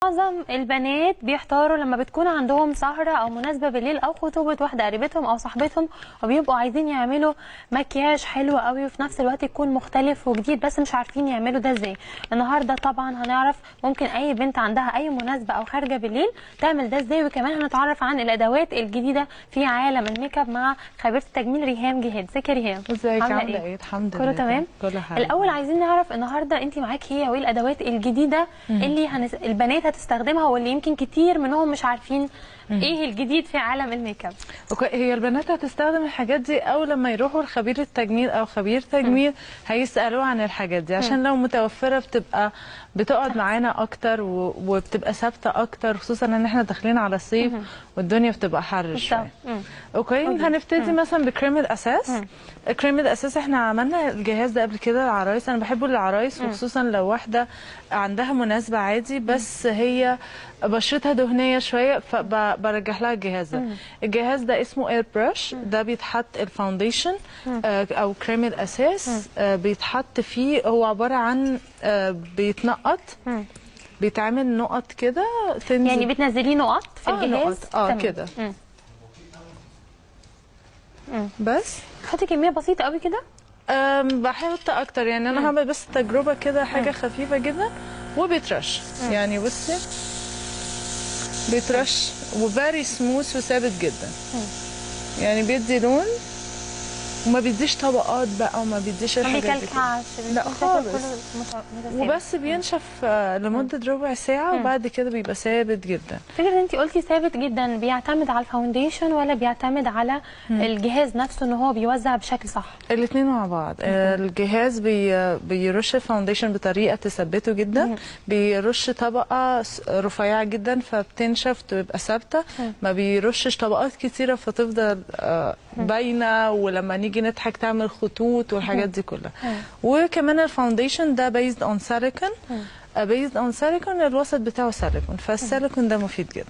معظم البنات بيحتاروا لما بتكون عندهم سهرة أو مناسبة بالليل أو خطوبة واحدة قريبتهم أو صاحبتهم، وبيبقوا عايزين يعملوا مكياج حلو قوي وفي نفس الوقت يكون مختلف وجديد، بس مش عارفين يعملوا ده ازاي. النهارده طبعا هنعرف ممكن أي بنت عندها أي مناسبة أو خارجة بالليل تعمل ده ازاي، وكمان هنتعرف عن الأدوات الجديدة في عالم الميك اب مع خبيرة التجميل ريهام جهاد. ازيك يا ريهام؟ ازيك عامله ايه؟ الحمد لله كله تمام. كل حاجه. الأول عايزين نعرف النهارده أنت معاكي هي وايه الأدوات الجديدة اللي البنات هتستخدمها، واللي يمكن كتير منهم مش عارفين ايه الجديد في عالم الميك اب. هي البنات هتستخدم الحاجات دي او لما يروحوا لخبير التجميل او خبير تجميل هيسالوه عن الحاجات دي، عشان لو متوفره بتقعد معانا اكتر وبتبقى ثابته اكتر، خصوصا ان احنا داخلين على الصيف والدنيا بتبقى حر شويه. اوكي، هنبتدي مثلا بكريم الاساس. كريم الاساس احنا عملنا الجهاز ده قبل كده للعرايس، انا بحبه للعرايس وخصوصا لو واحده عندها مناسبه عادي بس هي بشرتها دهنيه شويه فبرجح لها الجهاز ده. الجهاز ده اسمه اير برش، ده بيتحط الفاونديشن او كريم الاساس بيتحط فيه، هو عباره عن بيتنقط، بيتعمل نقط كده تنزل، يعني بتنزليه نقط في الجهاز كده بس. تحطي كميه بسيطه قوي كده؟ بحط اكتر، يعني انا هعمل بس تجربه كده، حاجه خفيفه جدا وبيترش. يعني بصي بيترش وفيري سموث وثابت جدا، يعني بيدي لون وما بيديش طبقات بقى وما بيديش الحاجات دي، لا خالص. وبس بينشف لمده ربع ساعه وبعد كده بيبقى ثابت جدا. فكرة ان انت قلتي ثابت جدا، بيعتمد على الفاونديشن ولا بيعتمد على الجهاز نفسه ان هو بيوزع بشكل صح؟ الاثنين مع بعض. الجهاز بيرش الفاونديشن بطريقه تثبته جدا، بيرش طبقه رفيعه جدا فبتنشف تبقى ثابته، ما بيرشش طبقات كتيره فتفضل باينه ولما نيجي نضحك تعمل خطوط والحاجات دي كلها. وكمان الفاونديشن ده بيزد اون سيليكون، الوسط بتاعه سيليكون، فالسيليكون ده مفيد جدا.